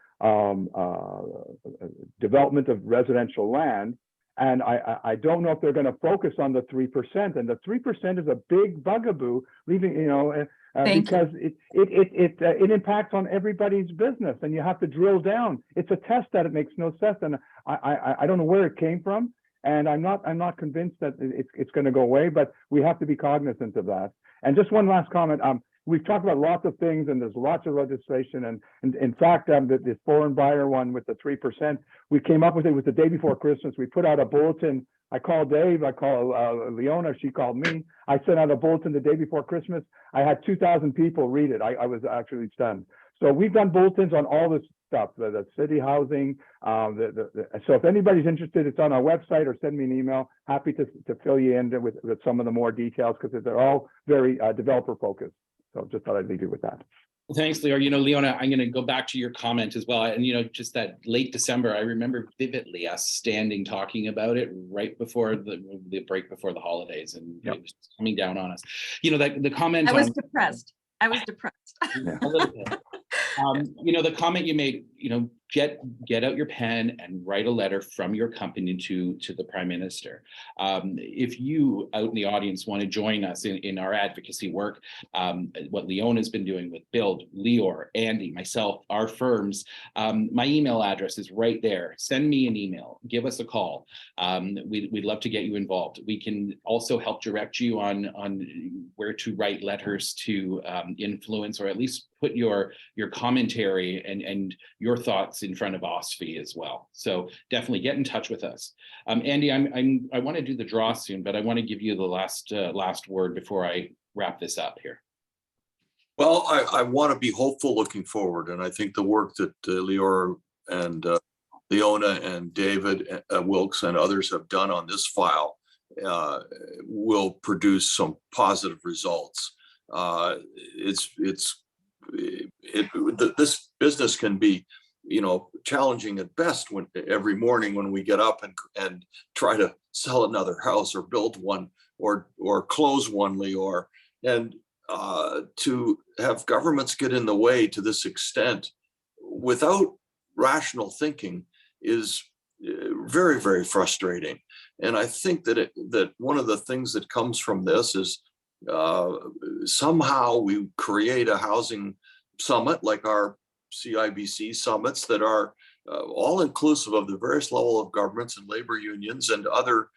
development of residential land, and I don't know if they're going to focus on the 3%, and the 3% is a big bugaboo, leaving, you know, because it impacts on everybody's business, and you have to drill down. It's a test that it makes no sense, and I don't know where it came from, and I'm not convinced that it's going to go away, but we have to be cognizant of that. And just one last comment. we've talked about lots of things, and there's lots of legislation. And in fact, this foreign buyer one with the 3%, we came up with it. Was the day before Christmas. We put out a bulletin. I called Dave. I called Leona. She called me. I sent out a bulletin the day before Christmas. I had 2,000 people read it. I was actually stunned. So we've done bulletins on all this stuff, the city housing. So if anybody's interested, it's on our website, or send me an email. Happy to fill you in with some of the more details, because they're all very developer focused. So just thought I'd leave you with that. Well, thanks, Leor. Leona, I'm going to go back to your comment as well. And, just that late December, I remember vividly us standing talking about it right before the break before the holidays, and It was coming down on us. The comment. I was depressed. A little bit. The comment you made, get out your pen and write a letter from your company to the Prime Minister. If you out in the audience want to join us in our advocacy work, what Leona has been doing with BILD, Leor, Andy, myself, our firms, my email address is right there. Send me an email, give us a call. We'd love to get you involved. We can also help direct you on where to write letters to influence, or at least put your commentary and your thoughts in front of OSFI as well. So definitely get in touch with us. Andy, I want to do the draw soon, but I want to give you the last word before I wrap this up here. Well, I want to be hopeful looking forward, and I think the work that Leor and Leona and David Wilkes and others have done on this file will produce some positive results. This business can be, challenging at best when every morning when we get up and try to sell another house or build one or close one, Leor, and to have governments get in the way to this extent without rational thinking is very, very frustrating. And I think that one of the things that comes from this is somehow we create a housing summit like our CIBC summits that are all inclusive of the various level of governments and labor unions and other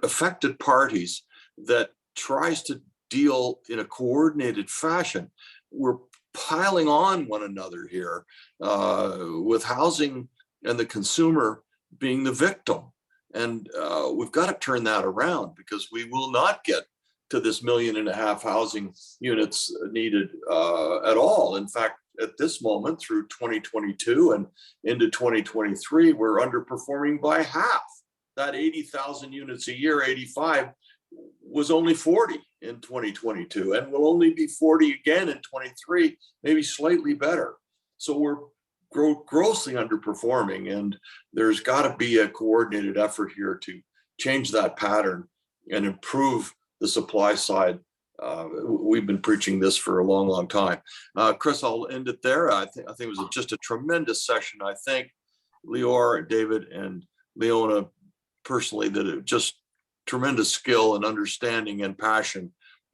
affected parties that tries to deal in a coordinated fashion. We're piling on one another here with housing and the consumer being the victim. And we've got to turn that around, because we will not get to this 1.5 million housing units needed at all. In fact, at this moment through 2022 and into 2023, we're underperforming by half. That 80,000 units a year, 85, was only 40 in 2022 and will only be 40 again in 23, maybe slightly better. So we're grossly underperforming, and there's got to be a coordinated effort here to change that pattern and improve the supply side. We've been preaching this for a long, long time. Chris, I'll end it there. I think it was just a tremendous session. I thank Leor, David, and Leona personally, that it just tremendous skill and understanding and passion.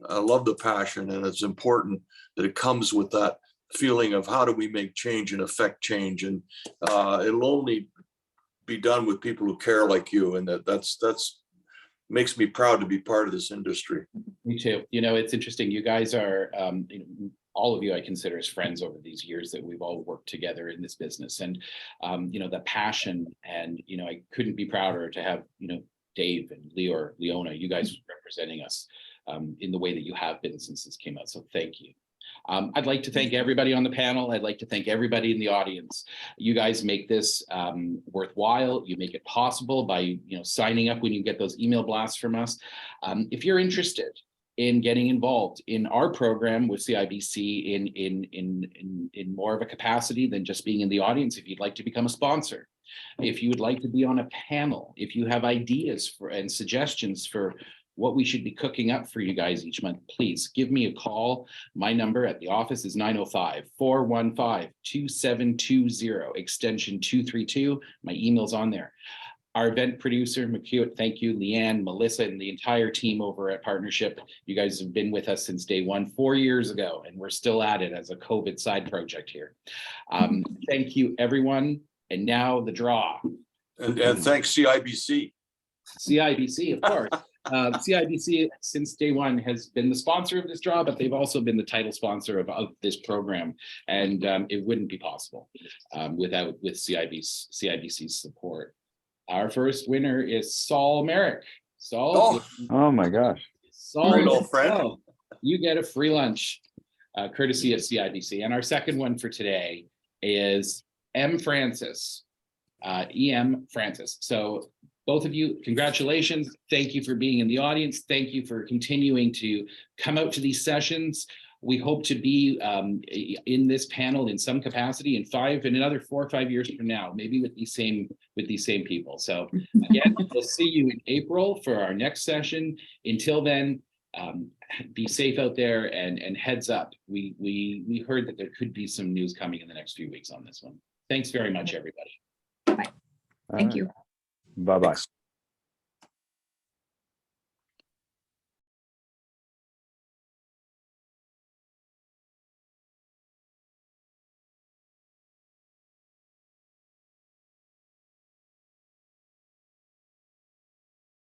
I love the passion, and it's important that it comes with that feeling of how do we make change and affect change. And it'll only be done with people who care like you, and that's makes me proud to be part of this industry. Me too. It's interesting. You guys are, all of you I consider as friends over these years that we've all worked together in this business. And, the passion, and, I couldn't be prouder to have, Dave and Leor, Leona, you guys representing us in the way that you have been since this came out. So thank you. I'd like to thank everybody on the panel. I'd like to thank everybody in the audience. You guys make this worthwhile. You make it possible by signing up when you get those email blasts from us. If you're interested in getting involved in our program with CIBC in more of a capacity than just being in the audience, if you'd like to become a sponsor, if you would like to be on a panel, if you have ideas and suggestions for what we should be cooking up for you guys each month, please give me a call. My number at the office is 905-415-2720, extension 232. My email's on there. Our event producer, McHugh, thank you, Leanne, Melissa, and the entire team over at Partnership. You guys have been with us since day one, 4 years ago, and we're still at it as a COVID side project here. Thank you, everyone. And now the draw. And thanks, CIBC. CIBC, of course. CIBC since day one has been the sponsor of this draw, but they've also been the title sponsor of this program, and it wouldn't be possible with CIBC's support. Our first winner is Saul Merrick. Saul, Oh my gosh. Saul, Great old friend. Saul, you get a free lunch courtesy of CIBC. And our second one for today is M. Francis, EM Francis. So both of you, congratulations. Thank you for being in the audience. Thank you for continuing to come out to these sessions. We hope to be in this panel in some capacity in another 4 or 5 years from now, maybe with these same people. So again, we'll see you in April for our next session. Until then, be safe out there and heads up. We heard that there could be some news coming in the next few weeks on this one. Thanks very much, everybody. Thank you. Bye-bye.